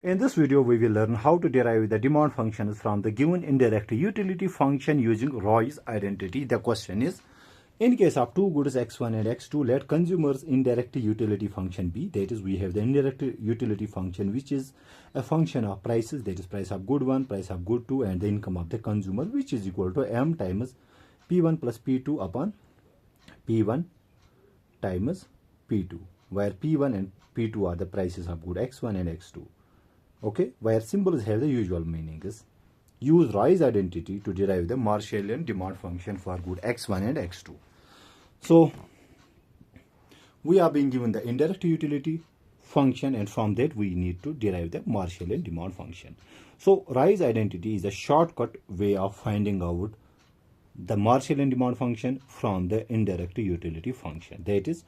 In this video, we will learn how to derive the demand functions from the given indirect utility function using Roy's identity. The question is, in case of two goods x1 and x2, let consumers indirect utility function be. That is, we have the indirect utility function, which is a function of prices, that is price of good 1, price of good 2, and the income of the consumer, which is equal to m times p1 plus p2 upon p1 times p2, where p1 and p2 are the prices of good x1 and x2. Okay, where symbols have the usual meanings. Use Roy's identity to derive the Marshallian demand function for good x1 and x2. So, we are being given the indirect utility function, and from that we need to derive the Marshallian demand function. So, Roy's identity is a shortcut way of finding out the Marshallian demand function from the indirect utility function. That is,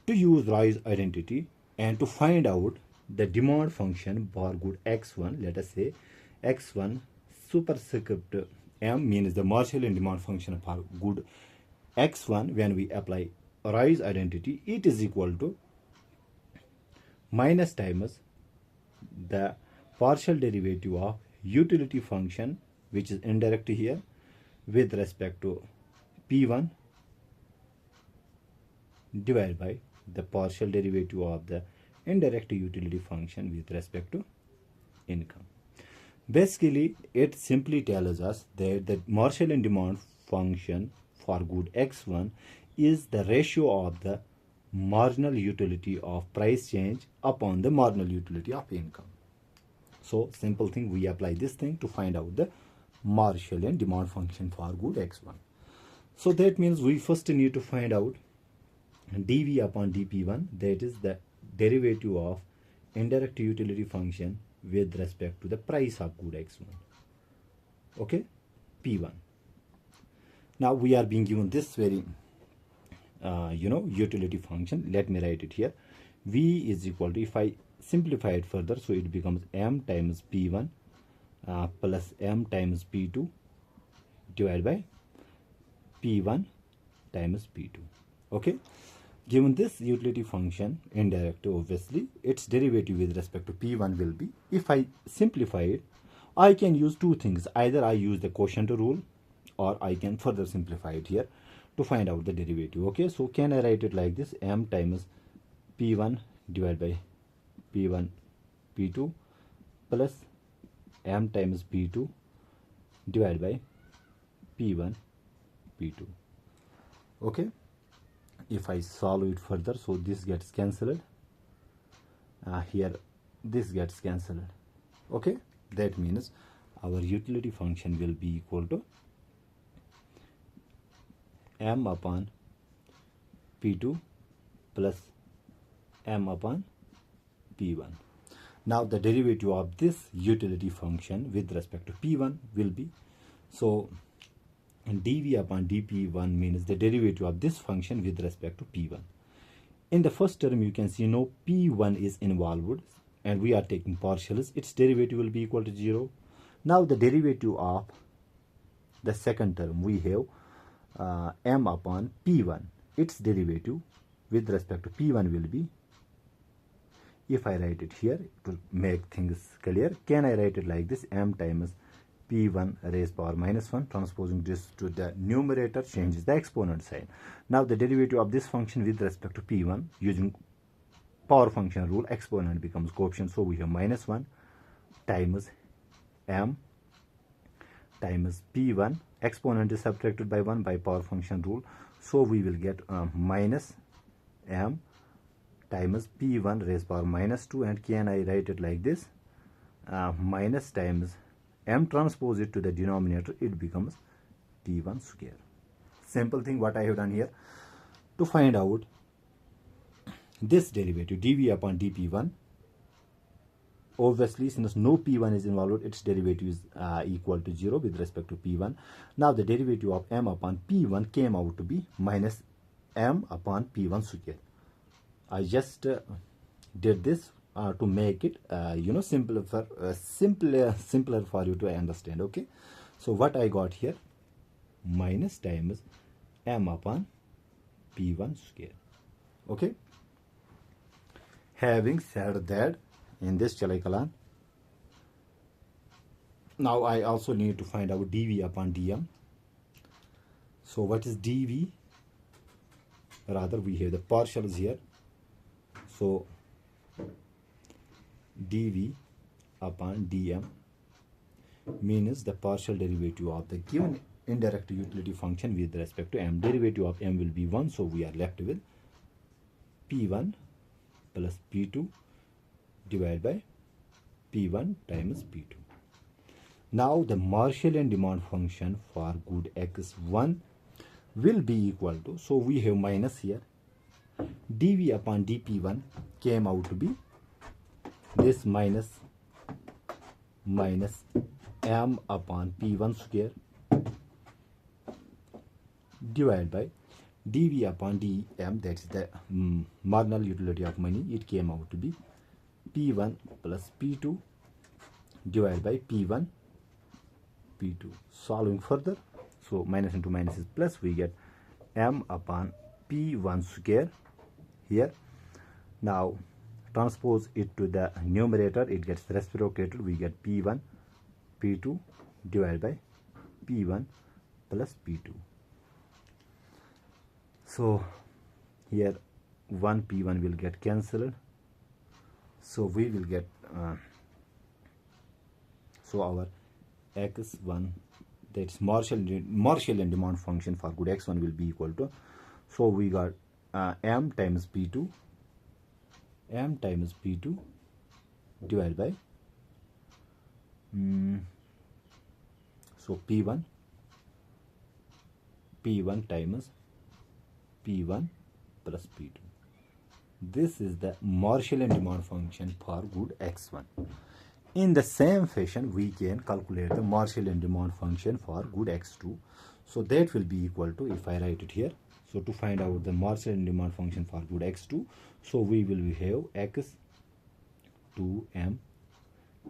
to use Roy's identity and to find out the demand function for good x1, let us say x1 superscript m means the Marshallian demand function for good x1. When we apply Roy's identity, it is equal to minus times the partial derivative of utility function, which is indirect here, with respect to p1 divided by the partial derivative of the indirect utility function with respect to income. Basically, it simply tells us that the Marshallian demand function for good x1 is the ratio of the marginal utility of price change upon the marginal utility of income. So, simple thing, we apply this thing to find out the Marshallian demand function for good x1. So, that means we first need to find out dv upon dp1, that is the derivative of indirect utility function with respect to the price of good x1. Okay, p1. Now we are being given this very utility function. Let me write it here. V is equal to, if I simplify it further, so it becomes m times p1 plus m times p2 divided by p1 times p2. Okay, given this utility function, indirect, obviously its derivative with respect to p1 will be, if I simplify it, I can use two things. Either I use the quotient rule, or I can further simplify it here to find out the derivative. Okay, so can I write it like this, m times p1 divided by p1 p2 plus m times p2 divided by p1 p2. Okay, if I solve it further, so this gets cancelled, here this gets cancelled. Okay, that means our utility function will be equal to m upon p2 plus m upon p1. Now the derivative of this utility function with respect to p1 will be, so dv upon dp1 means the derivative of this function with respect to p1. In the first term, you can see no p1 is involved and we are taking partials. Its derivative will be equal to 0. Now the derivative of the second term, we have m upon p1. Its derivative with respect to p1 will be, if I write it here to make things clear, can I write it like this, m times p1 raised power minus 1, transposing this to the numerator changes the exponent sign. Now the derivative of this function with respect to p1 using power function rule, exponent becomes coefficient, so we have minus 1 times m times p1, exponent is subtracted by 1 by power function rule, so we will get minus m times p1 raised power minus 2, and can I write it like this, minus times m transpose it to the denominator, it becomes p1 square. Simple thing what I have done here to find out this derivative dv upon dp1. Obviously, since no p1 is involved, its derivative is equal to 0 with respect to p1. Now the derivative of m upon p1 came out to be minus m upon p1 square. I just did this to make it simpler for you to understand. Okay, so what I got here, minus times m upon p1 square. Okay, having said that, in this Chalai Kalan, now I also need to find out dv upon dm. So what is dv? Rather, we have the partials here. So dv upon dm means the partial derivative of the given indirect utility function with respect to m. Derivative of m will be 1, so we are left with p1 plus p2 divided by p1 times p2. Now the Marshallian demand function for good x1 will be equal to, so we have minus here, dv upon dp1 came out to be this minus m upon p1 square divided by dv upon dm, that is the marginal utility of money. It came out to be p1 plus p2 divided by p1 p2. Solving further, so minus into minus is plus, we get m upon p1 square here. Now transpose it to the numerator, it gets reciprocated, we get p1 p2 divided by p1 plus p2. So here 1 p1 will get cancelled, so we will get so our x1, that's Marshallian demand function for good x1 will be equal to, so we got m times p2 divided by so p1 times p1 plus p2. This is the Marshallian demand function for good x1. In the same fashion, we can calculate the Marshallian demand function for good x2. So that will be equal to, if I write it here, so to find out the Marshallian demand function for good x2, so we will have x2m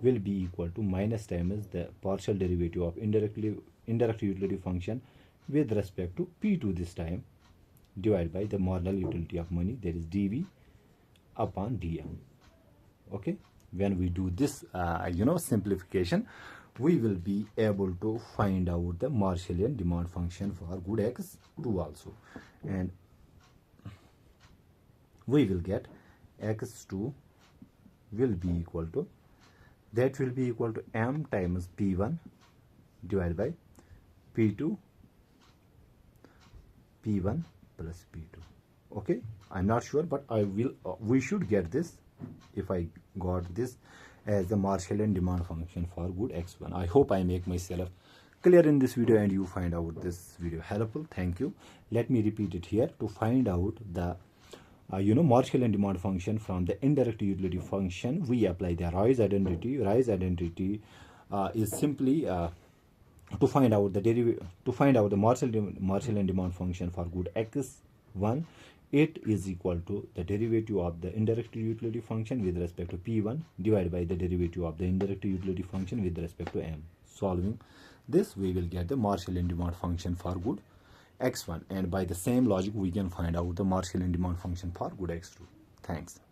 will be equal to minus times the partial derivative of indirect utility function with respect to p2 this time, divided by the marginal utility of money, that is dv upon dm. Okay, when we do this simplification, we will be able to find out the Marshallian demand function for good x2 also, and we will get x2 will be equal to, that will be equal to m times p1 divided by p1 plus p2. Okay, I'm not sure, but I will we should get this, if I got this as the Marshallian demand function for good x1. I hope I make myself clear in this video and you find out this video helpful. Thank you. Let me repeat it here. To find out the Marshallian demand function from the indirect utility function, we apply the Rice identity. Rice identity is simply to find out the Marshallian demand function for good x1. It is equal to the derivative of the indirect utility function with respect to p1 divided by the derivative of the indirect utility function with respect to m. Solving this, we will get the Marshallian demand function for good x1, and by the same logic we can find out the Marshallian demand function for good x2. Thanks.